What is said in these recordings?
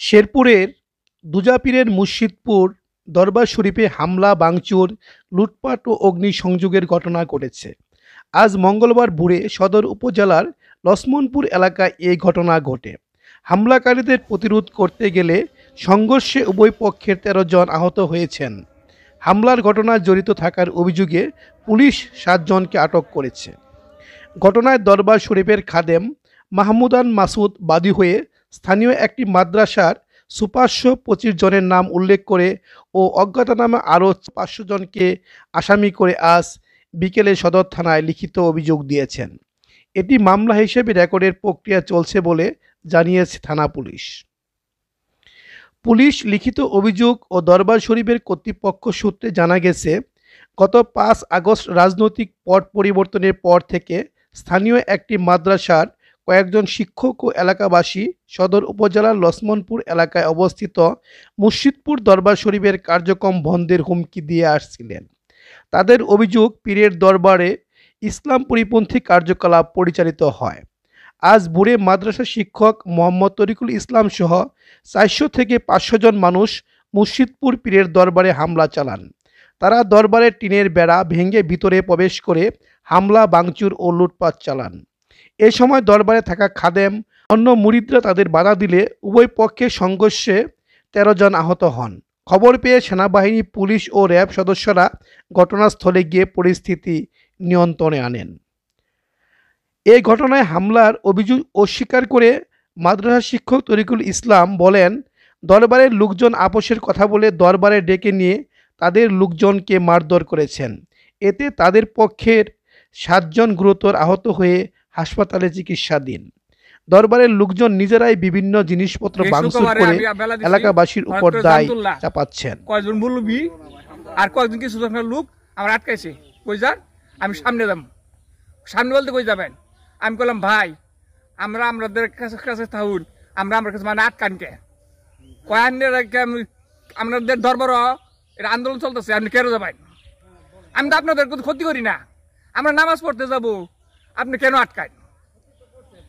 শেরপুরের দুজাপীরের মুর্শিদপুর দরবার শরীফে হামলা, ভাঙচুর, লুটপাট ও অগ্নিসংযোগের ঘটনা ঘটেছে। আজ মঙ্গলবার ভোরে সদর উপজেলার লছমনপুর এলাকায় এই ঘটনা ঘটে। হামলাকারীদের প্রতিরোধ করতে গেলে সংঘর্ষে উভয় পক্ষের ১৩ জন আহত হয়েছেন। হামলার ঘটনায় জড়িত থাকার অভিযোগে পুলিশ ৭ জনকে আটক করেছে। ঘটনায় দরবার শরীফের খাদেম মাহমুদান মাসুদ বাদী হয়ে স্থানীয় একটি মাদ্রাসার সুপার ২৫ জনের নাম উল্লেখ করে ও অজ্ঞাতনামা আরও ৫০০ জনকে আসামি করে আজ বিকেলে সদর থানায় লিখিত অভিযোগ দিয়েছেন। এটি মামলা হিসেবে রেকর্ডের প্রক্রিয়া চলছে বলে জানিয়েছে থানা পুলিশ। পুলিশ লিখিত অভিযোগ ও দরবার শরীফের কর্তৃপক্ষ সূত্রে জানা গেছে, গত ৫ আগস্ট রাজনৈতিক পট পরিবর্তনের পর থেকে স্থানীয় একটি মাদ্রাসার কয়েকজন শিক্ষক ও এলাকাবাসী সদর উপজেলার লছমনপুর এলাকায় অবস্থিত মুর্শিদপুর দরবার শরীফের কার্যক্রম বন্ধের হুমকি দিয়ে আসছিলেন। তাদের অভিযোগ, পীরের দরবারে ইসলাম পরিপন্থী কার্যকলাপ পরিচালিত হয়। আজ ভোরে মাদ্রাসা শিক্ষক মোহাম্মদ তরিকুল ইসলাম সহ ৪০০ থেকে ৫০০ জন মানুষ মুর্শিদপুর পীরের দরবারে হামলা চালান। তারা দরবারের টিনের বেড়া ভেঙে ভিতরে প্রবেশ করে হামলা, ভাঙচুর ও লুটপাট চালান। এ সময় দরবারে থাকা খাদেম অন্য মুরিদরা তাদের বাধা দিলে উভয় পক্ষের সংঘর্ষে ১৩ জন আহত হন। খবর পেয়ে সেনাবাহিনী, পুলিশ ও র্যাব সদস্যরা ঘটনাস্থলে গিয়ে পরিস্থিতি নিয়ন্ত্রণে আনেন। এই ঘটনায় হামলার অভিযোগ অস্বীকার করে মাদ্রাসা শিক্ষক তরিকুল ইসলাম বলেন, দরবারের লোকজন আপোষের কথা বলে দরবারে ডেকে নিয়ে তাদের লোকজনকে মারধর করেছেন। এতে তাদের পক্ষের ৭ জন গুরুতর আহত হয়ে হাসপাতালে চিকিৎসাধীন। দরবারের লোকজন নিজেরাই বিভিন্ন জিনিসপত্র ভাঙচুর করে এলাকাবাসীর উপর দায় চাপাচ্ছেন। কয়েকজন মুলবি আর কয়েকজন কিছু লোক আমার আটকাইছে, কই যান, আমি সামনে যাব। সামনে বলতে কই যাবেন? আমি বললাম, ভাই আমরা আমাদের কাছে থাকুন, আমরা আমার কাছে মানে আটকানকে কয় আপনাদের দরবার এটা আন্দোলন চলতেছে, আপনি কেন যাবেন? আমি তো আপনাদের ক্ষতি করি না, আমরা নামাজ পড়তে যাব, আপনি কেন আটকান?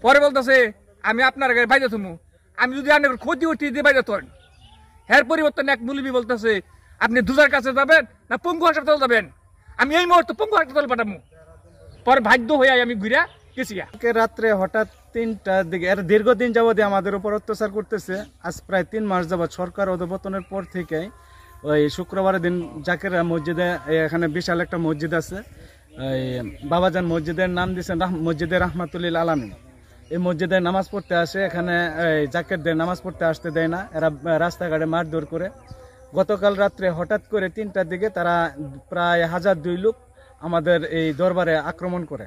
পরে বলতেছে, আমি আপনার বাইরে থামু, আমি যদি আপনার ক্ষতি উঠি দিয়ে বাইরে থাকেন। এর পরিবর্তনে এক মুলবি বলতেছে, আপনি দুজার কাছে যাবেন না পঙ্গু হাসপাতাল যাবেন? আমি এই মুহূর্তে পঙ্গু হাসপাতাল পাঠাবো। পরে বাধ্য হয়ে আমি ঘুরে গেছি। রাত্রে হঠাৎ ৩টার দিকে, এর দীর্ঘদিন যাবতীয় আমাদের উপর অত্যাচার করতেছে। আজ প্রায় ৩ মাস যাবৎ সরকার অধপতনের পর থেকে ওই শুক্রবারের দিন জাকের মসজিদে, এখানে বিশাল একটা মসজিদ আছে, ওই বাবাজান মসজিদের নাম দিয়েছেন মসজিদে রহমাতুল্লিল আলামিন। এই মসজিদে নামাজ পড়তে আসে, এখানে জাকেরদের নামাজ পড়তে আসতে দেয় না, এরা রাস্তাঘাটে মারধর করে। গতকাল রাত্রে হঠাৎ করে ৩টার দিকে তারা প্রায় ১০০০-২ লোক আমাদের এই দরবারে আক্রমণ করে।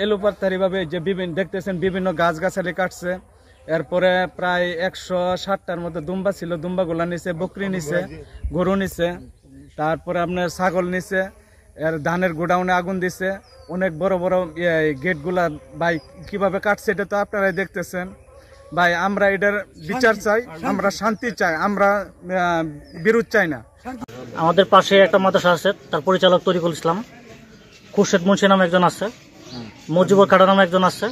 এলোপাতারিভাবে যে দেখতেছেন বিভিন্ন গাছগাছালি কাটছে। এরপরে প্রায় ১৬০টার মতো দুম্বা ছিল, দুম্বাগুলা নিছে, বকরি নিছে, গরু নিছে, তারপরে আপনার ছাগল নিছে। এর ধানের গোডাউনে আগুন দিছে, অনেক বড় বড় গেটগুলা ভাই কিভাবে কাটছে এটা তো আপনারাই দেখতেছেন। ভাই আমরা এটার বিচার চাই, আমরা শান্তি চাই, আমরা বিরোধ চাই না। আমাদের পাশে একটা মাদ্রাসা আছে, তার পরিচালক তরিকুল ইসলাম, খুরশেদ মুন্সি নামে একজন আছে, মজিবর কাটা নামে একজন আছে।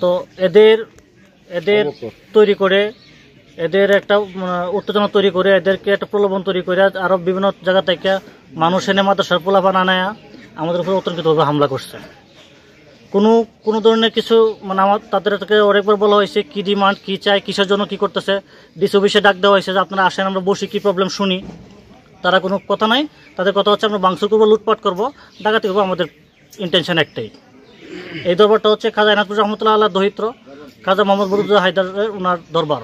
তো এদের তৈরি করে, এদের একটা উত্তেজনা তৈরি করে, এদেরকে একটা প্রলোভন তৈরি করে আরো বিভিন্ন জায়গা থেকে মানুষ এনে মাদ্রাসার পোলাপান আনায়া আমাদের উপর অতর্কিতভাবে হামলা করছে। কোনো ধরনের কিছু মানে তাদেরকে অনেকবার বলা হয়েছে কি ডিমান্ড, কি চাই, কিসের জন্য কি করতেছে। ডিসি অফিসে ডাক দেওয়া হয়েছে যে আপনারা আসেন, আমরা বসি, কি প্রবলেম শুনি। তারা কোনো কথা নাই, তাদের কথা হচ্ছে আমরা ভাঙচুর করবো, লুটপাট করবো, ডাকাতি করবো। আমাদের ইন্টেনশন একটাই। এই দরবারটা হচ্ছে খাজা এনায়তুর রহমতুল্লাহ আল্লাহ দহিত্র খাজা মোহাম্মদ বরুদুল্লাহ হায়দারের ওনার দরবার,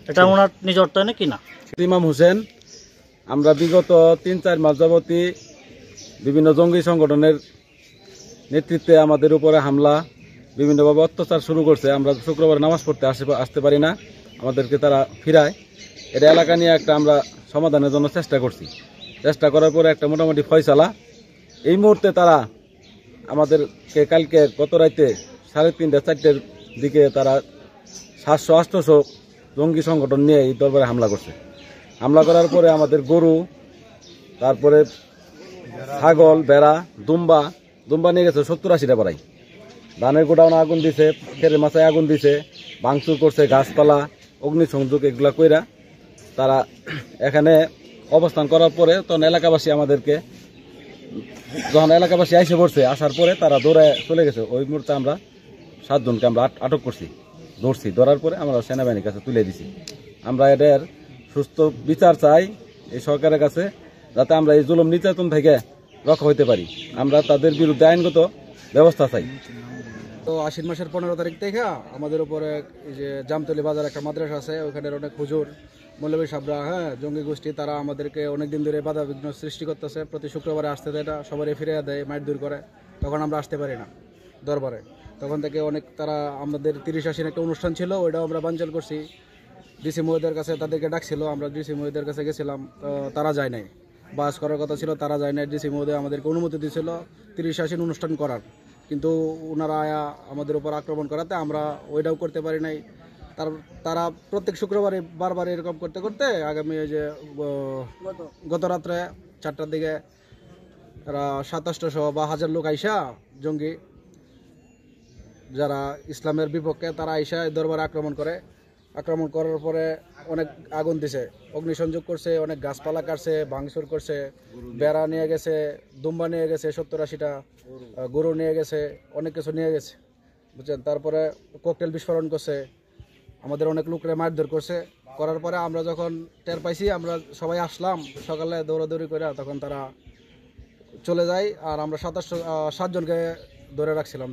এটা ওনার নিজ অর্থায়নে কিনা। ইমাম হোসেন, আমরা বিগত ৩-৪ মাস যাবতী বিভিন্ন জঙ্গি সংগঠনের নেতৃত্বে আমাদের উপরে হামলা, বিভিন্নভাবে অত্যাচার শুরু করছে। আমরা শুক্রবার নামাজ পড়তে আসতে পারি না, আমাদেরকে তারা ফিরায়। এটা এলাকা নিয়ে একটা আমরা সমাধানের জন্য চেষ্টা করার পরে একটা মোটামুটি ফয়সালা। এই মুহূর্তে তারা আমাদেরকে কালকে গত রাইতে ৩:৩০-৪টার দিকে তারা ৭০০-৮০০ জঙ্গি সংগঠন নিয়ে এই দরবারে হামলা করছে। হামলা করার পরে আমাদের গরু, তারপরে ছাগল, ভেড়া, দুম্বা নিয়ে গেছে ৭০-৮০টা পাড়াই। ধানের গোডাউনে আগুন দিছে, খেরের মাথায় আগুন দিছে, ভাঙচুর করছে, গাছপালা, অগ্নিসংযোগ এগুলা কইরা তারা এখানে অবস্থান করার পরে তখন এলাকাবাসী আমাদেরকে, যখন এলাকাবাসী আইসে পড়ছে, আসার পরে তারা দৌড়ায় চলে গেছে। ওই মুহূর্তে আমরা 7 জনকে আমরা আটক করছি, ধরার পরে আমরা সেনাবাহিনীর কাছে তুলে দিছি। আমরা এদের সুস্থ বিচার চাই এই সরকারের কাছে, যাতে আমরা এই জুলুম নির্যাতন থেকে রক্ষা হইতে পারি। আমরা তাদের বিরুদ্ধে আইনগত ব্যবস্থা চাই। তো আশ্বিন মাসের 15 তারিখ থেকে আমাদের উপরে এই যে জামতলী বাজার একটা মাদ্রাসা আছে, ওখানের অনেক হুজুর মৌলবী সাবরা, জঙ্গি গোষ্ঠী, তারা আমাদেরকে অনেকদিন ধরে বাধা বিঘ্ন সৃষ্টি করতেছে। প্রতি শুক্রবারে আসতে দেয় না, সবারই ফিরে দেয়, মাইট দূর করে। তখন আমরা আসতে পারি না দরবারে। তখন থেকে অনেক তারা আমাদের 30 আশ্বিন একটা অনুষ্ঠান ছিল, ওইটাও আমরা বানচাল করছি। ডিসি মহোদয়ের কাছে তাদেরকে ডাকছিল, আমরা ডিসি মহোদয়ের কাছে গেছিলাম, তো তারা যায় নাই। বাস করার কথা ছিল, তারা যায় নাই। ডিসি মহোদয় আমাদেরকে অনুমতি দিয়েছিল 30 আশ্বিন অনুষ্ঠান করার, কিন্তু ওনারা আয়া আমাদের উপর আক্রমণ করাতে আমরা ওইটাও করতে পারি নাই। তারা প্রত্যেক শুক্রবারে বারবার এরকম করতে করতে আগামী যে গত রাত্রে 4টার দিকে তারা 2700 বা 1000 লোক আইসা, জঙ্গি যারা ইসলামের বিপক্ষে, তারা আইসা দরবারে আক্রমণ করার পরে অনেক আগুন দিছে, অগ্নিসংযোগ করছে, অনেক গাছপালা কাটছে, ভাঙচুর করছে, বেড়া নিয়ে গেছে, দুম্বা নিয়ে গেছে, 70-80টা গরু নিয়ে গেছে, অনেক কিছু নিয়ে গেছে, বুঝছেন। তারপরে ককটেল বিস্ফোরণ করছে, আমাদের অনেক লোকরে মারধর করছে। করার পরে আমরা যখন টের পাইছি, আমরা সবাই আসলাম সকালে দৌড়াদৌড়ি করে, তখন তারা চলে যায়। আর আমরা 7 জনকে ধরে রাখছিলাম,